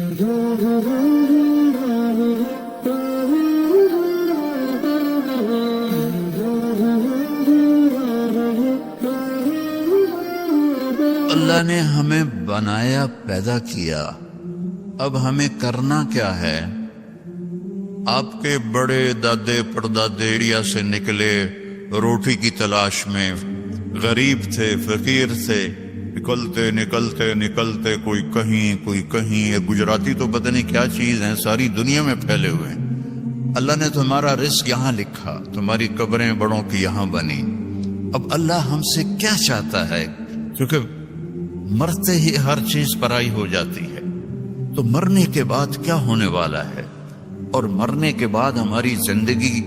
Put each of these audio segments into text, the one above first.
اللہ نے ہمیں بنایا، پیدا کیا، اب ہمیں کرنا کیا ہے؟ آپ کے بڑے دادے پردادے انڈیا سے نکلے روٹی کی تلاش میں، غریب تھے، فقیر تھے، نکلتے نکلتے نکلتے کوئی کہیں، یہ گجراتی تو پتہ نہیں کیا چیز ہیں، ساری دنیا میں پھیلے ہوئے ہیں۔ اللہ نے تمہارا رزق یہاں لکھا، تمہاری قبریں بڑوں کی یہاں بنی۔ اب اللہ ہم سے کیا چاہتا ہے؟ کیونکہ مرتے ہی ہر چیز پرائی ہو جاتی ہے، تو مرنے کے بعد کیا ہونے والا ہے، اور مرنے کے بعد ہماری زندگی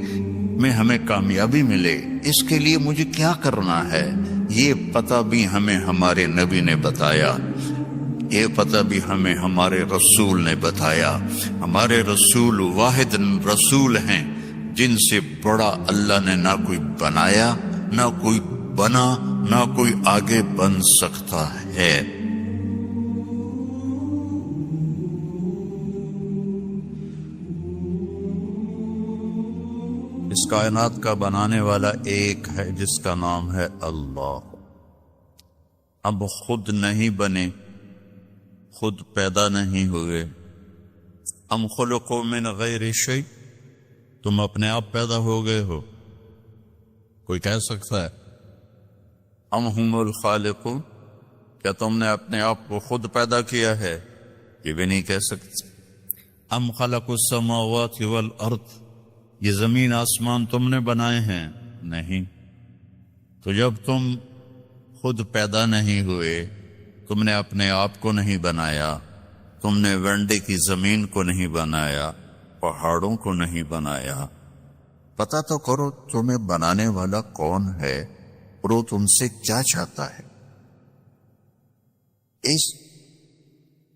میں ہمیں کامیابی ملے، اس کے لیے مجھے کیا کرنا ہے؟ یہ پتہ بھی ہمیں ہمارے نبی نے بتایا، یہ پتہ بھی ہمیں ہمارے رسول نے بتایا۔ ہمارے رسول واحد رسول ہیں جن سے بڑا اللہ نے نہ کوئی بنایا، نہ کوئی بنا، نہ کوئی آگے بن سکتا ہے۔ اس کائنات کا بنانے والا ایک ہے جس کا نام ہے اللہ۔ اب خود نہیں بنے، خود پیدا نہیں ہوئے۔ ام خلقوا من غیر شیء، تم اپنے آپ پیدا ہو گئے ہو؟ کوئی کہہ سکتا ہے؟ ام ہم الخالقون، کیا تم نے اپنے آپ کو خود پیدا کیا ہے؟ یہ بھی نہیں کہہ سکتے۔ ام خلقوا السماوات والارض، یہ زمین آسمان تم نے بنائے ہیں؟ نہیں۔ تو جب تم خود پیدا نہیں ہوئے، تم نے اپنے آپ کو نہیں بنایا، تم نے ونڈے کی زمین کو نہیں بنایا، پہاڑوں کو نہیں بنایا، پتہ تو کرو تمہیں بنانے والا کون ہے اور وہ تم سے کیا چاہتا ہے۔ اس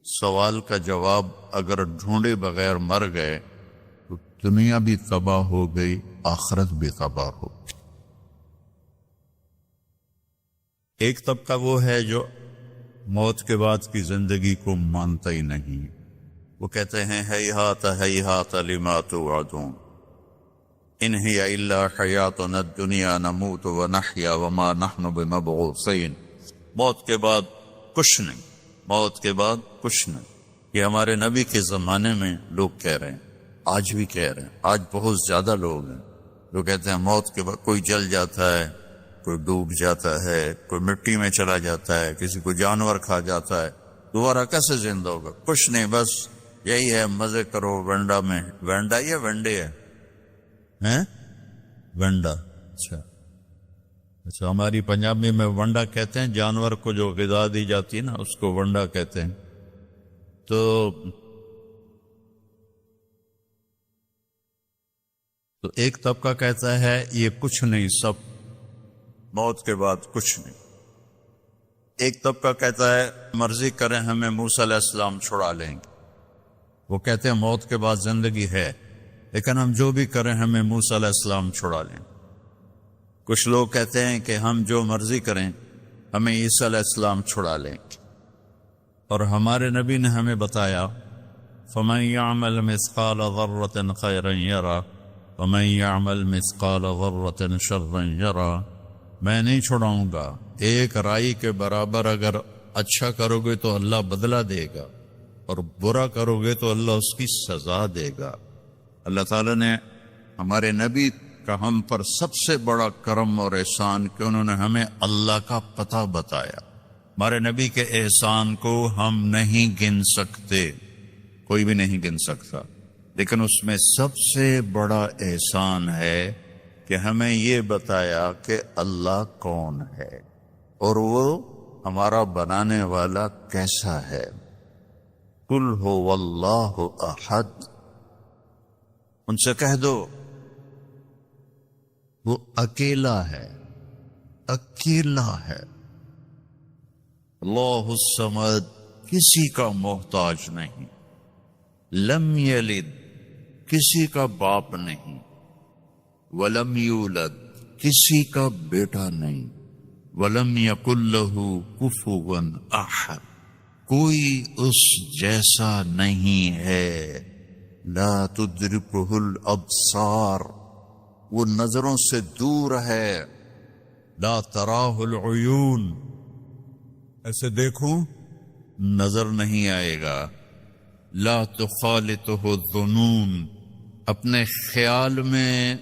سوال کا جواب اگر ڈھونڈے بغیر مر گئے تو دنیا بھی تباہ ہو گئی، آخرت بھی تباہ ہو گئی۔ ایک طبقہ وہ ہے جو موت کے بعد کی زندگی کو مانتا ہی نہیں، وہ کہتے ہیں ہیہات ہیہات لما توعدون، ان ہی الا حیاتنا الدنیا نموت ونحیا وما نحن بمبعوثین، موت کے بعد کچھ نہیں، موت کے بعد کچھ نہیں۔ یہ ہمارے نبی کے زمانے میں لوگ کہہ رہے ہیں، آج بھی کہہ رہے ہیں۔ آج بہت زیادہ لوگ ہیں جو کہتے ہیں موت کے بعد کوئی جل جاتا ہے، کوئی ڈوب جاتا ہے، کوئی مٹی میں چلا جاتا ہے، کسی کو جانور کھا جاتا ہے، دوبارہ کیسے زندہ ہوگا؟ کچھ نہیں، بس یہی ہے، مزے کرو ونڈا میں۔ ونڈا یا ونڈے ہے؟ ونڈا، اچھا ہماری پنجابی میں ونڈا کہتے ہیں، جانور کو جو غذا دی جاتی ہے نا اس کو ونڈا کہتے ہیں۔ تو ایک طبقہ کہتا ہے یہ کچھ نہیں، سب موت کے بعد کچھ نہیں۔ ایک طبقہ کہتا ہے مرضی کریں ہمیں موسیٰ علیہ السلام چھڑا لیں گے، وہ کہتے ہیں موت کے بعد زندگی ہے لیکن ہم جو بھی کریں ہمیں موسیٰ علیہ السلام چھڑا لیں۔ کچھ لوگ کہتے ہیں کہ ہم جو مرضی کریں ہمیں عیسیٰ علیہ السلام چھڑا لیں گے، اور ہمارے نبی نے ہمیں بتایا فَمَن يَعْمَلْ مِثْقَالَ ذَرَّةٍ خَيْرًا يَرَهُ وَمَن يَعْمَلْ مِثْقَالَ ذَرَّةٍ شَرًّا يَرَهُ، میں نہیں چھڑاؤں گا، ایک رائی کے برابر اگر اچھا کرو گے تو اللہ بدلہ دے گا، اور برا کرو گے تو اللہ اس کی سزا دے گا۔ اللہ تعالیٰ نے ہمارے نبی کا ہم پر سب سے بڑا کرم اور احسان کہ انہوں نے ہمیں اللہ کا پتہ بتایا۔ ہمارے نبی کے احسان کو ہم نہیں گن سکتے، کوئی بھی نہیں گن سکتا، لیکن اس میں سب سے بڑا احسان ہے کہ ہمیں یہ بتایا کہ اللہ کون ہے اور وہ ہمارا بنانے والا کیسا ہے۔ قل هو اللہ احد، ان سے کہہ دو وہ اکیلا ہے، اکیلا ہے۔ اللہ الصمد، کسی کا محتاج نہیں، لم یلد، کسی کا باپ نہیں، ولم یولد، کسی کا بیٹا نہیں، ولم یکن لہ کفوا احد، کوئی اس جیسا نہیں ہے. لا تدرکہ الابصار، وہ نظروں سے دور ہے. لا تراہ العیون، ایسے دیکھوں نظر نہیں آئے گا. لا تخالطہ الظنون، اپنے خیال میں،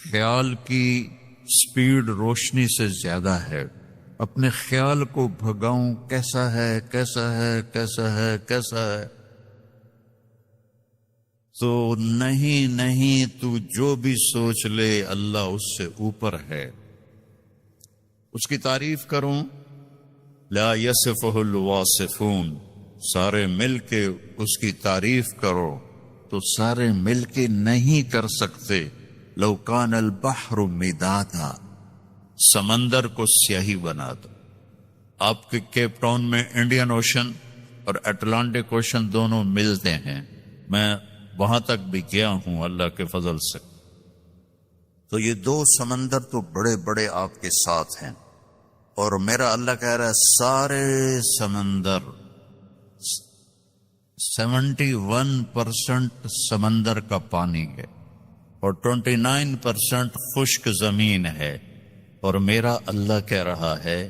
خیال کی سپیڈ روشنی سے زیادہ ہے. اپنے خیال کو بھگاؤں کیسا ہے کیسا ہے کیسا ہے کیسا ہے، تو نہیں تو جو بھی سوچ لے اللہ اس سے اوپر ہے. اس کی تعریف کروں، لا یصفہ الواصفون، سارے مل کے اس کی تعریف کرو تو سارے مل کے نہیں کر سکتے. لو کان البحر مدادا، سمندر کو سیاہی بنا دو. آپ کے کیپ ٹاؤن میں انڈین اوشن اور اٹلانٹک اوشن دونوں ملتے ہیں، میں وہاں تک بھی گیا ہوں اللہ کے فضل سے. تو یہ دو سمندر تو بڑے بڑے آپ کے ساتھ ہیں، اور میرا اللہ کہہ رہا ہے سارے سمندر 71% سمندر کا پانی ہے اور 29% خشک زمین ہے. اور میرا اللہ کہہ رہا ہے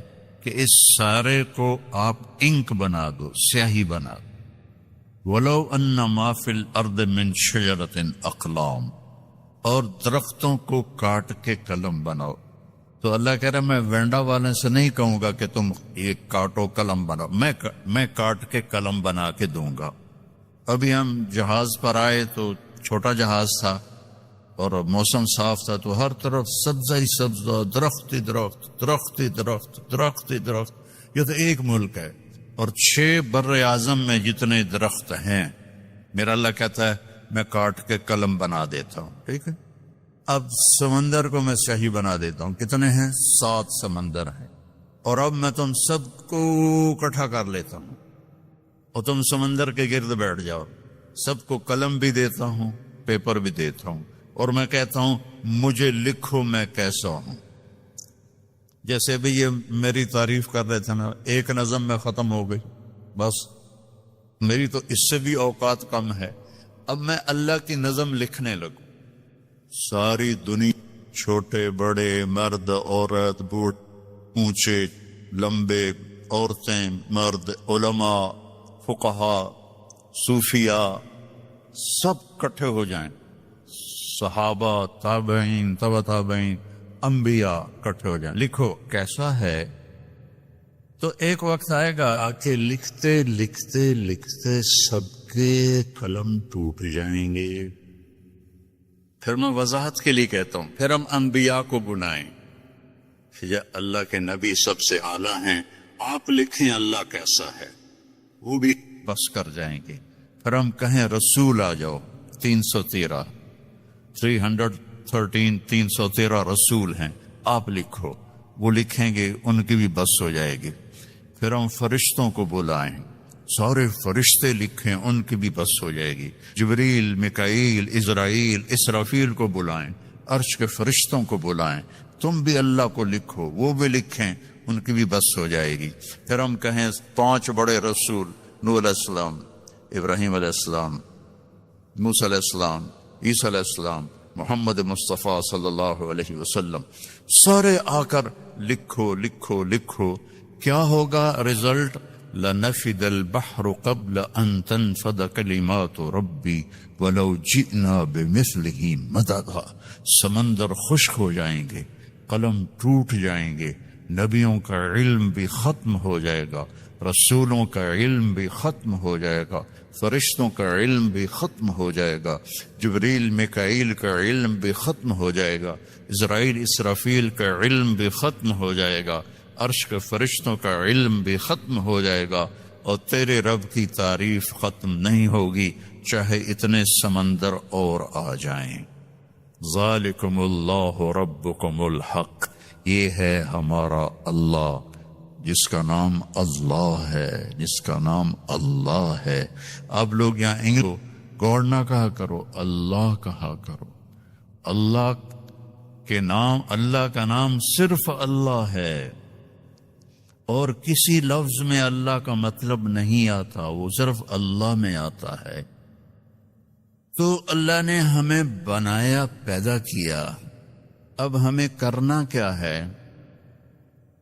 کہ اس سارے کو آپ انک بنا دو، سیاہی بنا دو. وَلَوْ أَنَّ مَا فِي الْأَرْضِ مِنْ شَجَرَةٍ أَقْلَامٍ، اور درختوں کو کاٹ کے قلم بناؤ. تو اللہ کہہ رہا ہے میں وینڈا والے سے نہیں کہوں گا کہ تم یہ کاٹو قلم بناؤ، میں کاٹ کے قلم بنا کے دوں گا. ابھی ہم جہاز پر آئے تو چھوٹا جہاز تھا اور موسم صاف تھا، تو ہر طرف سبزہ ہی سبزہ، درخت ہی درخت، درخت ہی درخت، درخت ہی درخت. یہ تو ایک ملک ہے اور 6 بر اعظم میں جتنے درخت ہیں، میرا اللہ کہتا ہے میں کاٹ کے قلم بنا دیتا ہوں. ٹھیک ہے، اب سمندر کو میں سیاہی بنا دیتا ہوں. کتنے ہیں؟ 7 سمندر ہیں. اور اب میں تم سب کو اکٹھا کر لیتا ہوں اور تم سمندر کے گرد بیٹھ جاؤ. سب کو قلم بھی دیتا ہوں، پیپر بھی دیتا ہوں، اور میں کہتا ہوں مجھے لکھو میں کیسا ہوں. جیسے ابھی یہ میری تعریف کر رہے تھے نا، ایک نظم میں ختم ہو گئی، بس میری تو اس سے بھی اوقات کم ہے. اب میں اللہ کی نظم لکھنے لگوں. ساری دنیا، چھوٹے بڑے، مرد عورت، بوڑھ اونچے لمبے، عورتیں مرد، علماء فقہاء صوفیاء، سب کٹھے ہو جائیں. صحابہ، تابعین، تبع تابعین، انبیاء کٹھے ہو جائیں. لکھو کیسا ہے. تو ایک وقت آئے گا آ کے لکھتے لکھتے لکھتے سب کے قلم ٹوٹ جائیں گے. پھر میں وضاحت کے لیے کہتا ہوں، پھر ہم انبیاء کو بلائیں. یا اللہ کے نبی سب سے اعلیٰ ہیں، آپ لکھیں اللہ کیسا ہے، وہ بھی بس کر جائیں گے. پھر ہم کہیں رسول آ جاؤ، 313 رسول ہیں، آپ لکھو، وہ لکھیں گے، ان کی بھی بس ہو جائے گی. پھر ہم فرشتوں کو بلائیں، سارے فرشتے لکھیں، ان کی بھی بس ہو جائے گی. جبریل، میکائیل، اسرافیل، اسرافیل کو بلائیں، عرش کے فرشتوں کو بلائیں، تم بھی اللہ کو لکھو، وہ بھی لکھیں، ان کی بھی بس ہو جائے گی. پھر ہم کہیں 5 بڑے رسول، نوح علیہ السلام، ابراہیم علیہ السلام، موسیٰ علیہ السلام، عیسیٰ علیہ السلام، محمد مصطفیٰ صلی اللہ علیہ وسلم، سارے آ کر لکھو لکھو لکھو. کیا ہوگا رزلٹ؟ لنفد البحر قبل ان تنفد کلمات ربی ولو جئنا بمثلہ مددا. سمندر خشک ہو جائیں گے، قلم ٹوٹ جائیں گے، نبیوں کا علم بھی ختم ہو جائے گا، رسولوں کا علم بھی ختم ہو جائے گا، فرشتوں کا علم بھی ختم ہو جائے گا، جبریل میکائیل کا علم بھی ختم ہو جائے گا، اسرائیل اسرافیل کا علم بھی ختم ہو جائے گا، عرش کے فرشتوں کا علم بھی ختم ہو جائے گا، اور تیرے رب کی تعریف ختم نہیں ہوگی چاہے اتنے سمندر اور آ جائیں. ذالکم اللہ ربکم الحق، یہ ہے ہمارا اللہ جس کا نام اللہ ہے، جس کا نام اللہ ہے. اب لوگ یہاں انگلش گوڑ نہ کہا کرو، اللہ کہا کرو. اللہ کے نام، اللہ کا نام صرف اللہ ہے. اور کسی لفظ میں اللہ کا مطلب نہیں آتا، وہ صرف اللہ میں آتا ہے۔ تو اللہ نے ہمیں بنایا، پیدا کیا، اب ہمیں کرنا کیا ہے؟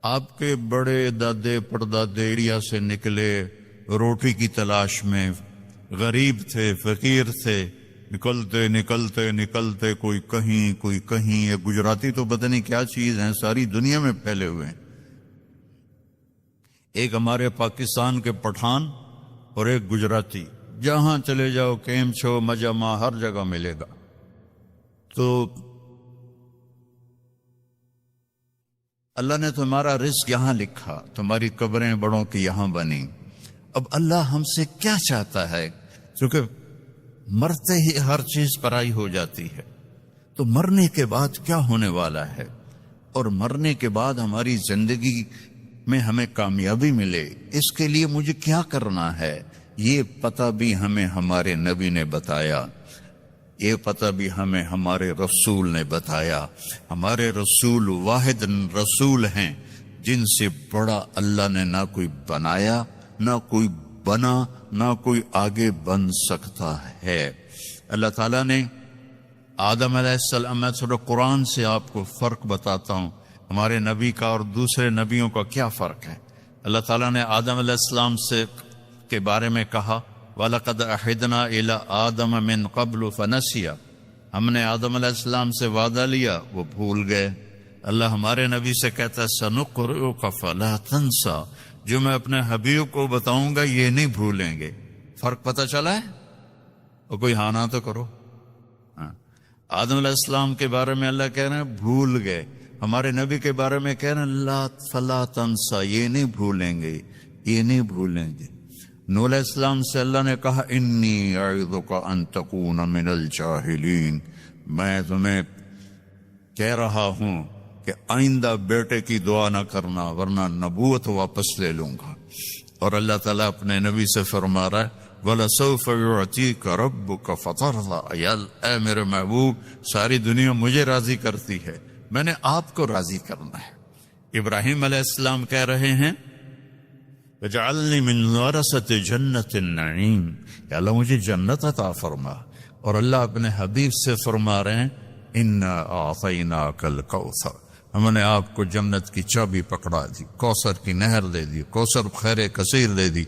آپ کے بڑے دادے پردادے انڈیا سے نکلے روٹی کی تلاش میں، غریب تھے، فقیر تھے، نکلتے نکلتے نکلتے کوئی کہیں، یہ گجراتی تو پتہ نہیں کیا چیز ہیں، ساری دنیا میں پھیلے ہوئے ہیں۔ ایک ہمارے پاکستان کے پٹھان اور ایک گجراتی، جہاں چلے جاؤ کیم چھو مجمع ہر جگہ ملے گا۔ تو اللہ نے تمہارا رزق یہاں لکھا، تمہاری قبریں بڑوں کی یہاں بنی۔ اب اللہ ہم سے کیا چاہتا ہے؟ کیونکہ مرتے ہی ہر چیز پرائی ہو جاتی ہے، تو مرنے کے بعد کیا ہونے والا ہے، اور مرنے کے بعد ہماری زندگی میں ہمیں کامیابی ملے، اس کے لیے مجھے کیا کرنا ہے، یہ پتہ بھی ہمیں ہمارے نبی نے بتایا، یہ پتہ بھی ہمیں ہمارے رسول نے بتایا۔ ہمارے رسول واحد رسول ہیں جن سے بڑا اللہ نے نہ کوئی بنایا، نہ کوئی بنا، نہ کوئی آگے بن سکتا ہے۔ اللہ تعالیٰ نے آدم علیہ السلام، میں تھوڑا قرآن سے آپ کو فرق بتاتا ہوں، ہمارے نبی کا اور دوسرے نبیوں کا کیا فرق ہے۔ اللہ تعالیٰ نے آدم علیہ السلام سے کے بارے میں کہا وَلَقَدْ أَحِدْنَا إِلَىٰ آدَمَ مِن قَبْلُ فَنَسِيَ، ہم نے آدم علیہ السلام سے وعدہ لیا، وہ بھول گئے۔ اللہ ہمارے نبی سے کہتا ہے سَنُقْرِئُكَ فَلَا تَنسَىٰ، جو میں اپنے حبیب کو بتاؤں گا یہ نہیں بھولیں گے۔ فرق پتہ چلا ہے؟ اور کوئی ہاں نہ تو کرو۔ آدم علیہ السلام کے بارے میں اللہ کہہ رہے ہیں بھول گئے، ہمارے نبی کے بارے میں کہہ رہے ہیں لا فلا تنسا، یہ نہیں بھولیں گے، یہ نہیں بھولیں گے۔ نوح علیہ السلام سے اللہ نے کہا انی اعظک ان تکون من الجاہلین، میں تمہیں کہہ رہا ہوں کہ آئندہ بیٹے کی دعا نہ کرنا ورنہ نبوت واپس لے لوں گا۔ اور اللہ تعالیٰ اپنے نبی سے فرما رہا ہے وَلَسَوْفَ يُعْطِيكَ رَبُّكَ فَتَرْضَىٰ، اے میرے محبوب ساری دنیا مجھے راضی کرتی ہے، میں نے آپ کو راضی کرنا ہے۔ ابراہیم علیہ السلام کہہ رہے ہیں وَجَعَلْنِي مِنْ وَرَثَةِ جَنَّةِ النَّعِيمِ، کہ اللہ مجھے جنت عطا فرما۔ اور اللہ اپنے حبیب سے فرما رہے ہیں اِنَّا أَعْطَيْنَاكَ الْكَوْثَرَ، ہم نے آپ کو جنت کی چابی پکڑا دی، کوثر کی نہر دے دی، کوثر خیر کثیر دے دی۔